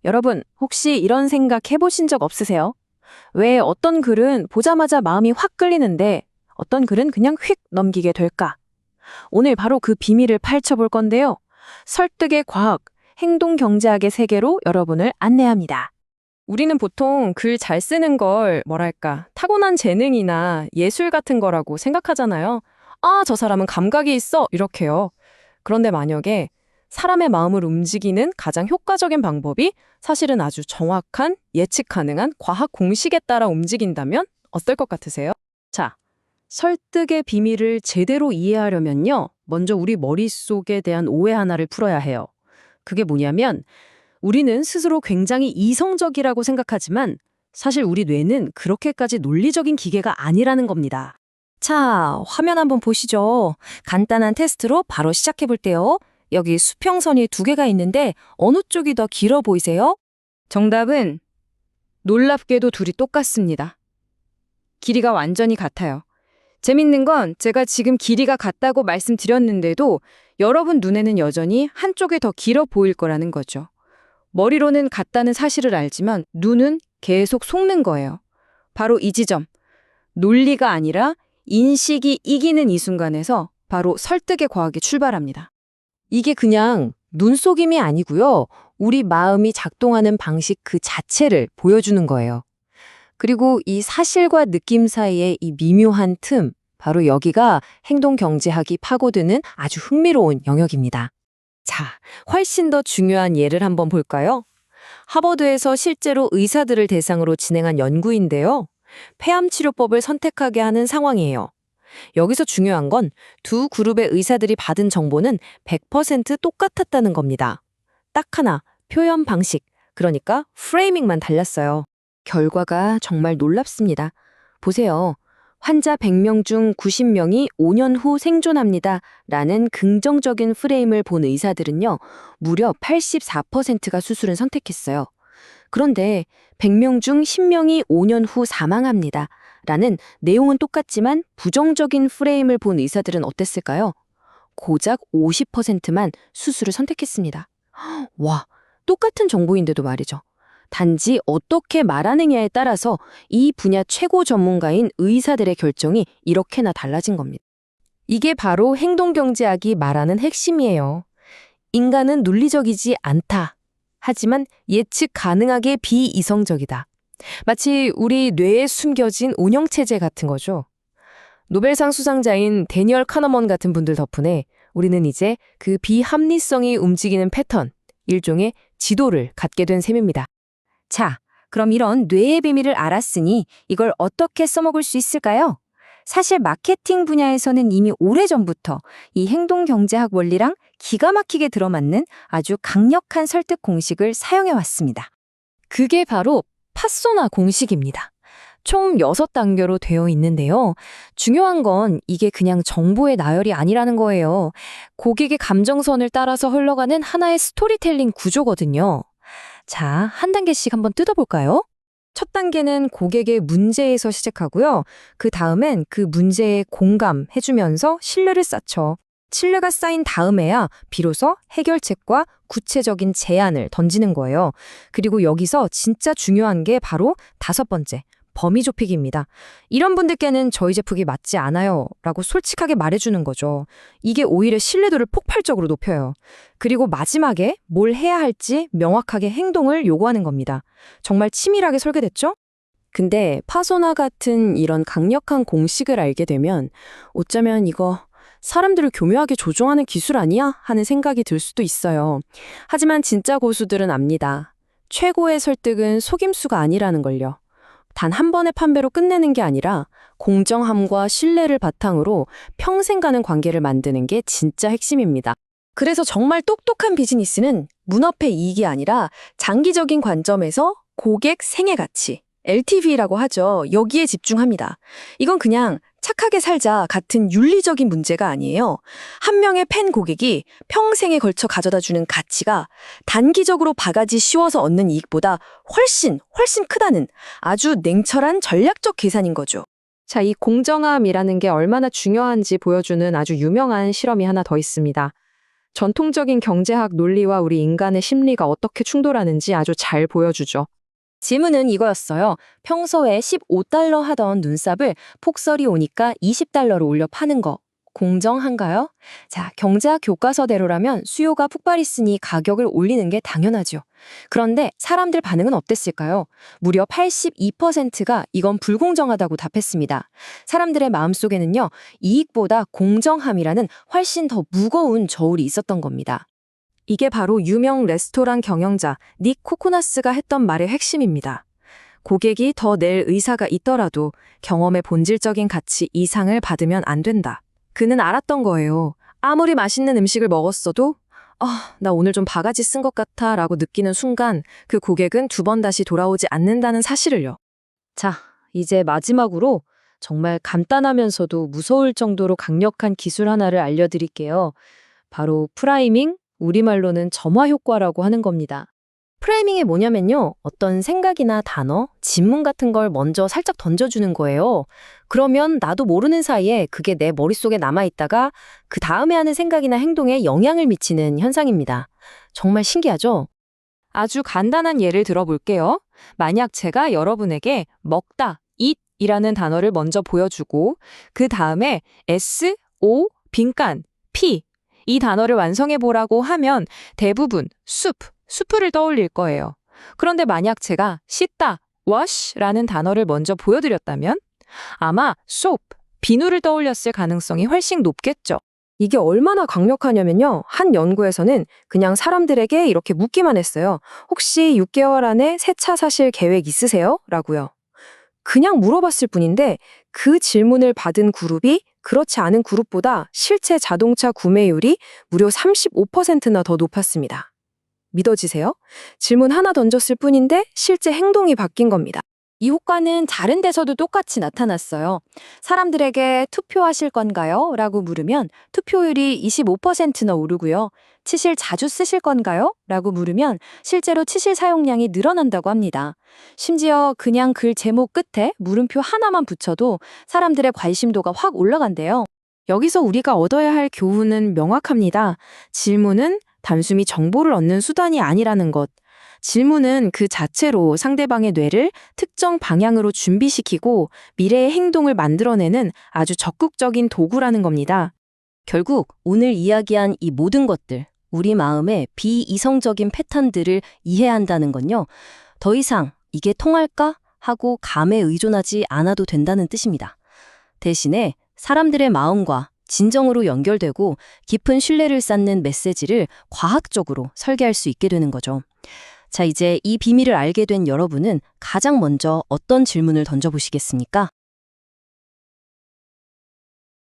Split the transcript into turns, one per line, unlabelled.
여러분, 혹시 이런 생각 해보신 적 없으세요? 왜 어떤 글은 보자마자 마음이 확 끌리는데 어떤 글은 그냥 휙 넘기게 될까? 오늘 바로 그 비밀을 파헤쳐볼 건데요. 설득의 과학, 행동 경제학의 세계로 여러분을 안내합니다. 우리는 보통 글 잘 쓰는 걸 타고난 재능이나 예술 같은 거라고 생각하잖아요. 아, 저 사람은 감각이 있어. 이렇게요. 그런데 만약에 사람의 마음을 움직이는 가장 효과적인 방법이 사실은 아주 정확한 예측 가능한 과학 공식에 따라 움직인다면 어떨 것 같으세요? 자, 설득의 비밀을 제대로 이해하려면요. 먼저 우리 머릿속에 대한 오해 하나를 풀어야 해요. 그게 뭐냐면 우리는 스스로 굉장히 이성적이라고 생각하지만 사실 우리 뇌는 그렇게까지 논리적인 기계가 아니라는 겁니다. 자, 화면 한번 보시죠. 간단한 테스트로 바로 시작해 볼게요. 여기 수평선이 두 개가 있는데 어느 쪽이 더 길어 보이세요? 정답은 놀랍게도 둘이 똑같습니다. 길이가 완전히 같아요. 재밌는 건 제가 지금 길이가 같다고 말씀드렸는데도 여러분 눈에는 여전히 한쪽이 더 길어 보일 거라는 거죠. 머리로는 같다는 사실을 알지만 눈은 계속 속는 거예요. 바로 이 지점. 논리가 아니라 인식이 이기는 이 순간에서 바로 설득의 과학이 출발합니다. 이게 그냥 눈속임이 아니고요. 우리 마음이 작동하는 방식 그 자체를 보여주는 거예요. 그리고 이 사실과 느낌 사이의 이 미묘한 틈, 바로 여기가 행동경제학이 파고드는 아주 흥미로운 영역입니다. 자, 훨씬 더 중요한 예를 한번 볼까요? 하버드에서 실제로 의사들을 대상으로 진행한 연구인데요. 폐암치료법을 선택하게 하는 상황이에요. 여기서 중요한 건 두 그룹의 의사들이 받은 정보는 100% 똑같았다는 겁니다. 딱 하나, 표현 방식, 그러니까 프레이밍만 달랐어요. 결과가 정말 놀랍습니다. 보세요. 환자 100명 중 90명이 5년 후 생존합니다. 라는 긍정적인 프레임을 본 의사들은요, 무려 84%가 수술을 선택했어요. 그런데 100명 중 10명이 5년 후 사망합니다. 라는 내용은 똑같지만 부정적인 프레임을 본 의사들은 어땠을까요? 고작 50%만 수술을 선택했습니다. 와, 똑같은 정보인데도 말이죠. 단지 어떻게 말하느냐에 따라서 이 분야 최고 전문가인 의사들의 결정이 이렇게나 달라진 겁니다. 이게 바로 행동경제학이 말하는 핵심이에요. 인간은 논리적이지 않다. 하지만 예측 가능하게 비이성적이다. 마치 우리 뇌에 숨겨진 운영체제 같은 거죠. 노벨상 수상자인 데니얼 카너먼 같은 분들 덕분에 우리는 이제 그 비합리성이 움직이는 패턴, 일종의 지도를 갖게 된 셈입니다. 자, 그럼 이런 뇌의 비밀을 알았으니 이걸 어떻게 써먹을 수 있을까요? 사실 마케팅 분야에서는 이미 오래전부터 이 행동경제학 원리랑 기가 막히게 들어맞는 아주 강력한 설득 공식을 사용해왔습니다. 그게 바로 파소나 공식입니다. 총 6단계로 되어 있는데요. 중요한 건 이게 그냥 정보의 나열이 아니라는 거예요. 고객의 감정선을 따라서 흘러가는 하나의 스토리텔링 구조거든요. 자, 한 단계씩 한번 뜯어볼까요? 첫 단계는 고객의 문제에서 시작하고요. 그 다음엔 그 문제에 공감해주면서 신뢰를 쌓죠. 신뢰가 쌓인 다음에야 비로소 해결책과 구체적인 제안을 던지는 거예요. 그리고 여기서 진짜 중요한 게 바로 5번째, 범위 좁히기입니다. 이런 분들께는 저희 제품이 맞지 않아요 라고 솔직하게 말해주는 거죠. 이게 오히려 신뢰도를 폭발적으로 높여요. 그리고 마지막에 뭘 해야 할지 명확하게 행동을 요구하는 겁니다. 정말 치밀하게 설계됐죠? 근데 파소나 같은 이런 강력한 공식을 알게 되면 어쩌면 이거 사람들을 교묘하게 조종하는 기술 아니야? 하는 생각이 들 수도 있어요. 하지만 진짜 고수들은 압니다. 최고의 설득은 속임수가 아니라는 걸요. 단 한 번의 판매로 끝내는 게 아니라 공정함과 신뢰를 바탕으로 평생 가는 관계를 만드는 게 진짜 핵심입니다. 그래서 정말 똑똑한 비즈니스는 문화폐 이익이 아니라 장기적인 관점에서 고객 생애 가치, LTV라고 하죠. 여기에 집중합니다. 이건 그냥 착하게 살자 같은 윤리적인 문제가 아니에요. 한 명의 팬 고객이 평생에 걸쳐 가져다주는 가치가 단기적으로 바가지 씌워서 얻는 이익보다 훨씬 크다는 아주 냉철한 전략적 계산인 거죠. 자, 이 공정함이라는 게 얼마나 중요한지 보여주는 아주 유명한 실험이 하나 더 있습니다. 전통적인 경제학 논리와 우리 인간의 심리가 어떻게 충돌하는지 아주 잘 보여주죠.
질문은 이거였어요. 평소에 15달러 하던 눈삽을 폭설이 오니까 20달러로 올려 파는 거 공정한가요? 자, 경제학 교과서대로라면 수요가 폭발했으니 가격을 올리는 게 당연하죠. 그런데 사람들 반응은 어땠을까요? 무려 82%가 이건 불공정하다고 답했습니다. 사람들의 마음속에는요, 이익보다 공정함이라는 훨씬 더 무거운 저울이 있었던 겁니다.
이게 바로 유명 레스토랑 경영자 닉 코코나스가 했던 말의 핵심입니다. 고객이 더 낼 의사가 있더라도 경험의 본질적인 가치 이상을 받으면 안 된다. 그는 알았던 거예요. 아무리 맛있는 음식을 먹었어도 나 오늘 좀 바가지 쓴 것 같아 라고 느끼는 순간 그 고객은 두 번 다시 돌아오지 않는다는 사실을요.
자, 이제 마지막으로 정말 간단하면서도 무서울 정도로 강력한 기술 하나를 알려드릴게요. 바로 프라이밍, 우리말로는 점화 효과라고 하는 겁니다. 프레이밍이 뭐냐면요. 어떤 생각이나 단어, 질문 같은 걸 먼저 살짝 던져주는 거예요. 그러면 나도 모르는 사이에 그게 내 머릿속에 남아있다가 그 다음에 하는 생각이나 행동에 영향을 미치는 현상입니다. 정말 신기하죠?
아주 간단한 예를 들어볼게요. 만약 제가 여러분에게 먹다, eat이라는 단어를 먼저 보여주고 그 다음에 s, o, 빈칸, p 이 단어를 완성해 보라고 하면 대부분 수프를 떠올릴 거예요. 그런데 만약 제가 씻다, wash라는 단어를 먼저 보여드렸다면 아마 soap, 비누를 떠올렸을 가능성이 훨씬 높겠죠. 이게 얼마나 강력하냐면요. 한 연구에서는 그냥 사람들에게 이렇게 묻기만 했어요. 혹시 6개월 안에 새 차 사실 계획 있으세요? 라고요. 그냥 물어봤을 뿐인데 그 질문을 받은 그룹이 그렇지 않은 그룹보다 실제 자동차 구매율이 무려 35%나 더 높았습니다. 믿어지세요? 질문 하나 던졌을 뿐인데 실제 행동이 바뀐 겁니다.
이 효과는 다른 데서도 똑같이 나타났어요. 사람들에게 투표하실 건가요? 라고 물으면 투표율이 25%나 오르고요. 치실 자주 쓰실 건가요? 라고 물으면 실제로 치실 사용량이 늘어난다고 합니다. 심지어 그냥 글 제목 끝에 물음표 하나만 붙여도 사람들의 관심도가 확 올라간대요.
여기서 우리가 얻어야 할 교훈은 명확합니다. 질문은 단순히 정보를 얻는 수단이 아니라는 것. 질문은 그 자체로 상대방의 뇌를 특정 방향으로 준비시키고 미래의 행동을 만들어내는 아주 적극적인 도구라는 겁니다.
결국 오늘 이야기한 이 모든 것들, 우리 마음의 비이성적인 패턴들을 이해한다는 건요. 더 이상 이게 통할까? 하고 감에 의존하지 않아도 된다는 뜻입니다. 대신에 사람들의 마음과 진정으로 연결되고 깊은 신뢰를 쌓는 메시지를 과학적으로 설계할 수 있게 되는 거죠. 자, 이제 이 비밀을 알게 된 여러분은 가장 먼저 어떤 질문을 던져보시겠습니까?